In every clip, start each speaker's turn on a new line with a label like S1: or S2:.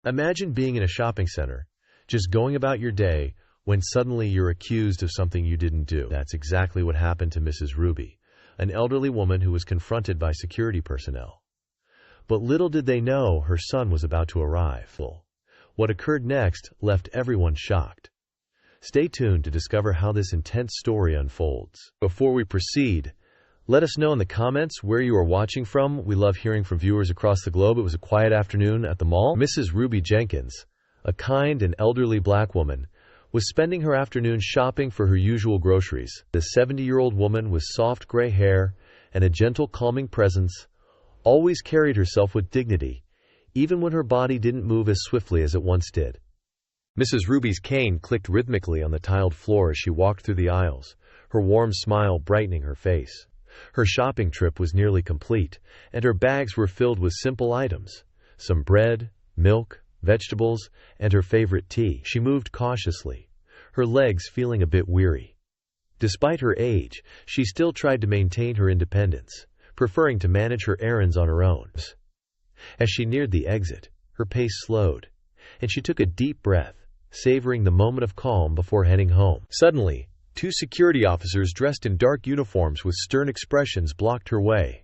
S1: Imagine being in a shopping center, just going about your day, when suddenly you're accused of something you didn't do. That's exactly what happened to Mrs. Ruby, an elderly woman who was confronted by security personnel. But little did they know her son was about to arrive. What occurred next left everyone shocked. Stay tuned to discover how this intense story unfolds. Before we proceed, let us know in the comments where you are watching from. We love hearing from viewers across the globe. It was a quiet afternoon at the mall. Mrs. Ruby Jenkins, a kind and elderly black woman, was spending her afternoon shopping for her usual groceries. The 70-year-old woman with soft gray hair and a gentle, calming presence always carried herself with dignity, even when her body didn't move as swiftly as it once did. Mrs. Ruby's cane clicked rhythmically on the tiled floor as she walked through the aisles, her warm smile brightening her face. Her shopping trip was nearly complete, and her bags were filled with simple items, some bread, milk, vegetables, and her favorite tea. She moved cautiously, her legs feeling a bit weary. Despite her age, she still tried to maintain her independence, preferring to manage her errands on her own. As she neared the exit, her pace slowed, and she took a deep breath, savoring the moment of calm before heading home. Suddenly, two security officers dressed in dark uniforms with stern expressions blocked her way.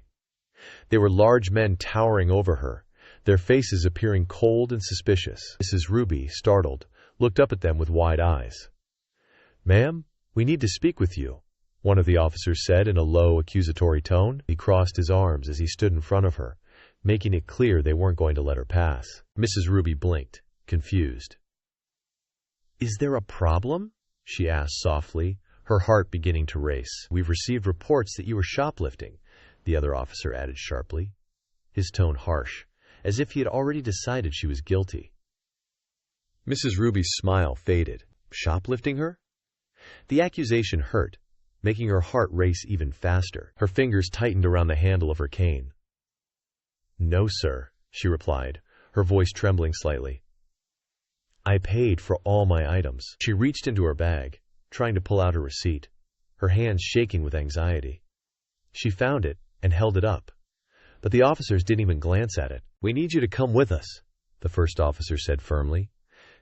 S1: They were large men towering over her, their faces appearing cold and suspicious. Mrs. Ruby, startled, looked up at them with wide eyes. "Ma'am, we need to speak with you," one of the officers said in a low, accusatory tone. He crossed his arms as he stood in front of her, making it clear they weren't going to let her pass. Mrs. Ruby blinked, confused. "Is there a problem?" she asked softly, her heart beginning to race. "We've received reports that you were shoplifting," the other officer added sharply, his tone harsh, as if he had already decided she was guilty. Mrs. Ruby's smile faded. Shoplifting her? The accusation hurt, making her heart race even faster. Her fingers tightened around the handle of her cane. "No, sir," she replied, her voice trembling slightly. "I paid for all my items." She reached into her bag, trying to pull out her receipt, her hands shaking with anxiety. She found it and held it up, but the officers didn't even glance at it. "We need you to come with us," the first officer said firmly,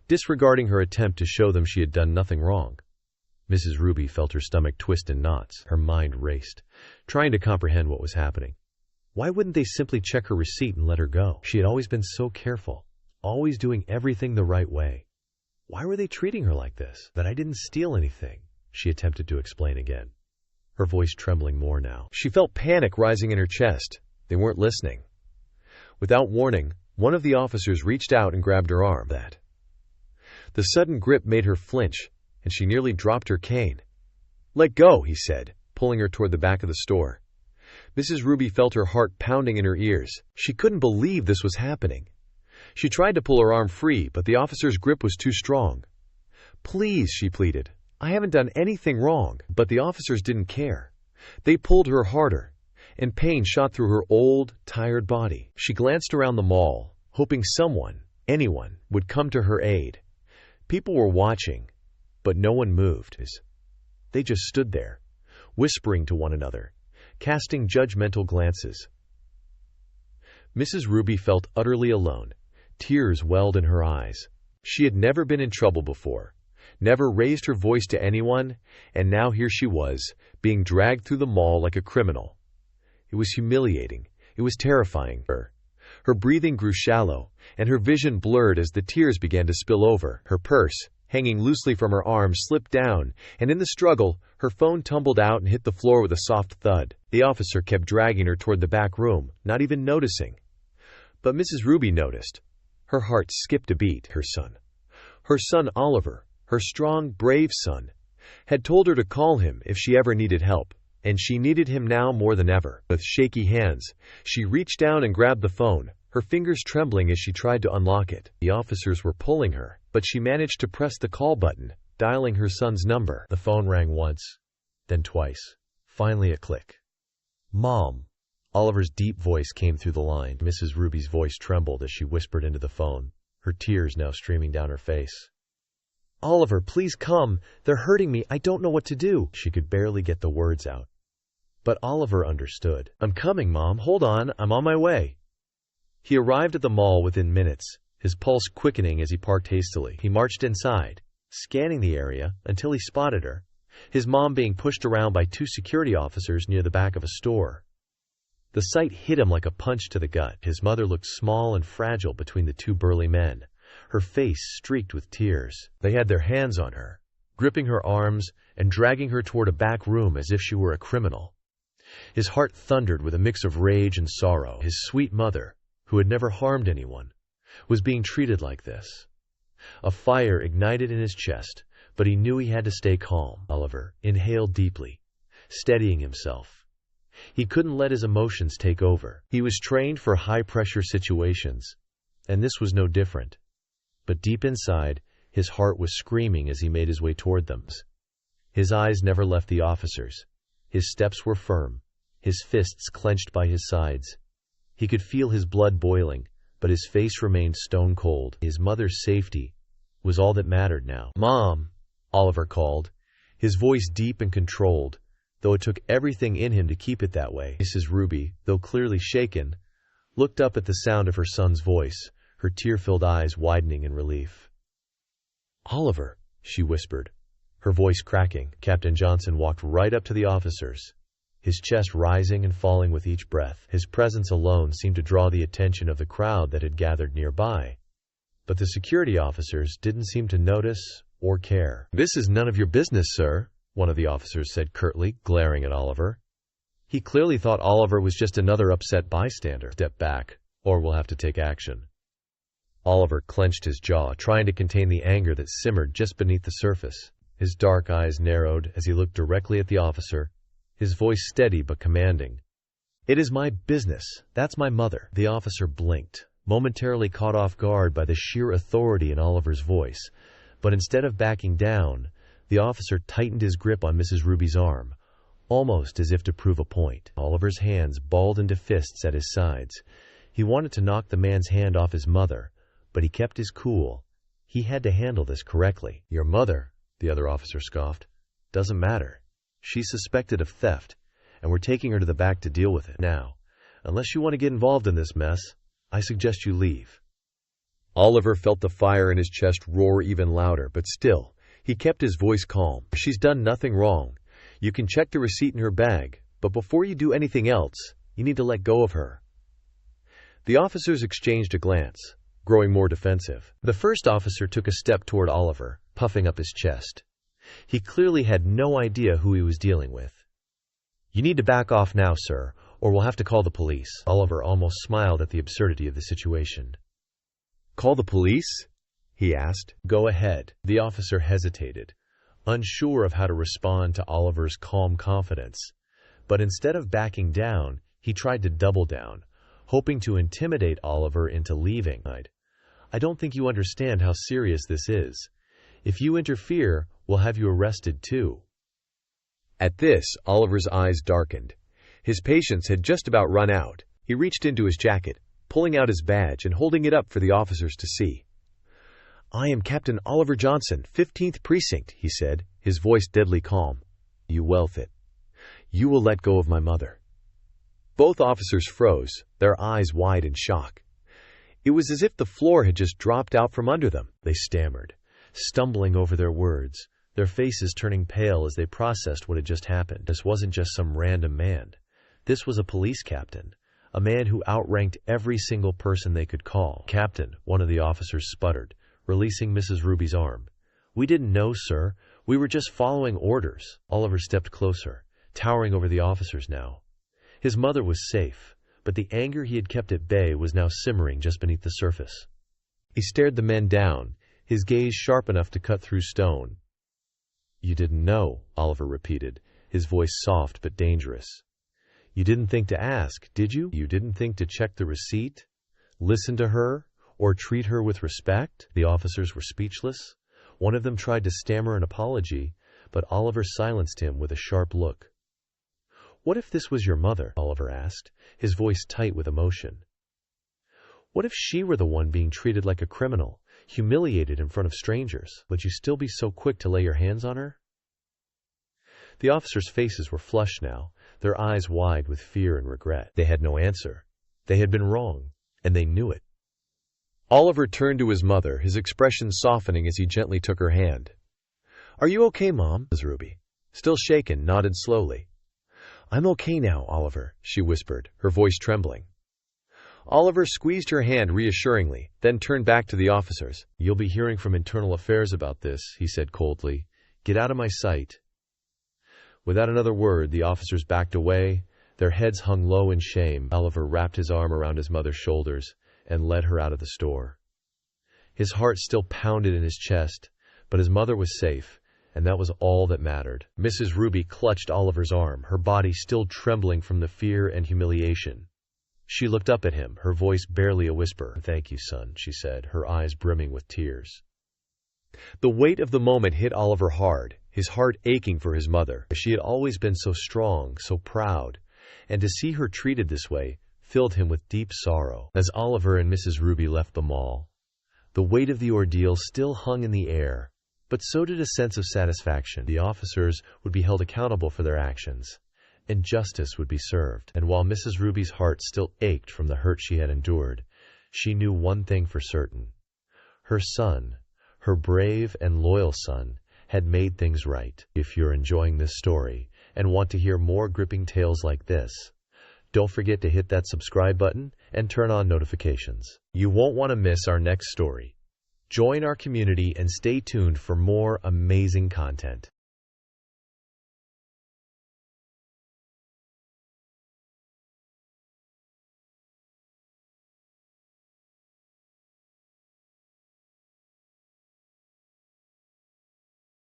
S1: disregarding her attempt to show them she had done nothing wrong. Mrs. Ruby felt her stomach twist in knots. Her mind raced, trying to comprehend what was happening. Why wouldn't they simply check her receipt and let her go? She had always been so careful, always doing everything the right way. Why were they treating her like this? "That I didn't steal anything," she attempted to explain again, her voice trembling more now. She felt panic rising in her chest. They weren't listening. Without warning, one of the officers reached out and grabbed her arm. The sudden grip made her flinch, and she nearly dropped her cane. "Let go," he said, pulling her toward the back of the store. Mrs. Ruby felt her heart pounding in her ears. She couldn't believe this was happening. She tried to pull her arm free, but the officer's grip was too strong. "Please," she pleaded, "I haven't done anything wrong." But the officers didn't care. They pulled her harder, and pain shot through her old, tired body. She glanced around the mall, hoping someone, anyone, would come to her aid. People were watching, but no one moved. They just stood there, whispering to one another, casting judgmental glances. Mrs. Ruby felt utterly alone. Tears welled in her eyes. She had never been in trouble before, never raised her voice to anyone, and now here she was, being dragged through the mall like a criminal. It was humiliating. It was terrifying. Her breathing grew shallow, and her vision blurred as the tears began to spill over. Her purse, hanging loosely from her arm, slipped down, and in the struggle, her phone tumbled out and hit the floor with a soft thud. The officer kept dragging her toward the back room, not even noticing. But Mrs. Ruby noticed. Her heart skipped a beat. Her son Oliver, her strong, brave son, had told her to call him if she ever needed help, and she needed him now more than ever. With shaky hands, she reached down and grabbed the phone, her fingers trembling as she tried to unlock it. The officers were pulling her, but she managed to press the call button, dialing her son's number. The phone rang once, then twice. Finally a click. "Mom." Oliver's deep voice came through the line. Mrs. Ruby's voice trembled as she whispered into the phone, her tears now streaming down her face. "Oliver, please come. They're hurting me. I don't know what to do." She could barely get the words out. But Oliver understood. "I'm coming, Mom. Hold on. I'm on my way." He arrived at the mall within minutes, his pulse quickening as he parked hastily. He marched inside, scanning the area until he spotted her, his mom being pushed around by two security officers near the back of a store. The sight hit him like a punch to the gut. His mother looked small and fragile between the two burly men, her face streaked with tears. They had their hands on her, gripping her arms and dragging her toward a back room as if she were a criminal. His heart thundered with a mix of rage and sorrow. His sweet mother, who had never harmed anyone, was being treated like this. A fire ignited in his chest, but he knew he had to stay calm. Oliver inhaled deeply, steadying himself. He couldn't let his emotions take over. He was trained for high-pressure situations, and this was no different. But deep inside, his heart was screaming as he made his way toward them. His eyes never left the officers. His steps were firm, his fists clenched by his sides. He could feel his blood boiling, but his face remained stone cold. His mother's safety was all that mattered now. "Mom," Oliver called, his voice deep and controlled, though it took everything in him to keep it that way. Mrs. Ruby, though clearly shaken, looked up at the sound of her son's voice, her tear-filled eyes widening in relief. "Oliver," she whispered, her voice cracking. Captain Johnson walked right up to the officers, his chest rising and falling with each breath. His presence alone seemed to draw the attention of the crowd that had gathered nearby. But the security officers didn't seem to notice or care. "This is none of your business, sir," one of the officers said curtly, glaring at Oliver. He clearly thought Oliver was just another upset bystander. "Step back, or we'll have to take action." Oliver clenched his jaw, trying to contain the anger that simmered just beneath the surface. His dark eyes narrowed as he looked directly at the officer, his voice steady but commanding. "It is my business. That's my mother." The officer blinked, momentarily caught off guard by the sheer authority in Oliver's voice. But instead of backing down, the officer tightened his grip on Mrs. Ruby's arm, almost as if to prove a point. Oliver's hands balled into fists at his sides. He wanted to knock the man's hand off his mother, but he kept his cool. He had to handle this correctly. "Your mother," the other officer scoffed, "doesn't matter. She's suspected of theft, and we're taking her to the back to deal with it. Now, unless you want to get involved in this mess, I suggest you leave." Oliver felt the fire in his chest roar even louder, but still, he kept his voice calm. "She's done nothing wrong. You can check the receipt in her bag, but before you do anything else, you need to let go of her." The officers exchanged a glance, growing more defensive. The first officer took a step toward Oliver, puffing up his chest. He clearly had no idea who he was dealing with. "You need to back off now, sir, or we'll have to call the police." Oliver almost smiled at the absurdity of the situation. "Call the police?" he asked. "Go ahead." The officer hesitated, unsure of how to respond to Oliver's calm confidence. But instead of backing down, he tried to double down, hoping to intimidate Oliver into leaving. "I don't think you understand how serious this is. If you interfere, we'll have you arrested too." At this, Oliver's eyes darkened. His patience had just about run out. He reached into his jacket, pulling out his badge and holding it up for the officers to see. "I am Captain Oliver Johnson, 15th Precinct," he said, his voice deadly calm. "You well fit. You will let go of my mother." Both officers froze, their eyes wide in shock. It was as if the floor had just dropped out from under them. They stammered, stumbling over their words, their faces turning pale as they processed what had just happened. This wasn't just some random man. This was a police captain, a man who outranked every single person they could call. "Captain," one of the officers sputtered, releasing Mrs. Ruby's arm. "We didn't know, sir. We were just following orders." Oliver stepped closer, towering over the officers now. His mother was safe, but the anger he had kept at bay was now simmering just beneath the surface. He stared the men down, his gaze sharp enough to cut through stone. "You didn't know," Oliver repeated, his voice soft but dangerous. "You didn't think to ask, did you? You didn't think to check the receipt, listen to her, or treat her with respect?" The officers were speechless. One of them tried to stammer an apology, but Oliver silenced him with a sharp look. "What if this was your mother?" Oliver asked, his voice tight with emotion. "What if she were the one being treated like a criminal, humiliated in front of strangers? Would you still be so quick to lay your hands on her?" The officers' faces were flushed now, their eyes wide with fear and regret. They had no answer. They had been wrong, and they knew it. Oliver turned to his mother, his expression softening as he gently took her hand. "Are you okay, Mom?" Mrs. Ruby, still shaken, nodded slowly. "I'm okay now, Oliver," she whispered, her voice trembling. Oliver squeezed her hand reassuringly, then turned back to the officers. "You'll be hearing from Internal Affairs about this," he said coldly. "Get out of my sight." Without another word, the officers backed away, their heads hung low in shame. Oliver wrapped his arm around his mother's shoulders and led her out of the store. His heart still pounded in his chest, but his mother was safe, and that was all that mattered. Mrs. Ruby clutched Oliver's arm, her body still trembling from the fear and humiliation. She looked up at him, her voice barely a whisper. "Thank you, son," she said, her eyes brimming with tears. The weight of the moment hit Oliver hard, his heart aching for his mother. She had always been so strong, so proud, and to see her treated this way filled him with deep sorrow. As Oliver and Mrs. Ruby left the mall, the weight of the ordeal still hung in the air, but so did a sense of satisfaction. The officers would be held accountable for their actions, and justice would be served. And while Mrs. Ruby's heart still ached from the hurt she had endured, she knew one thing for certain. Her son, her brave and loyal son, had made things right. If you're enjoying this story and want to hear more gripping tales like this, don't forget to hit that subscribe button and turn on notifications. You won't want to miss our next story. Join our community and stay tuned for more amazing content.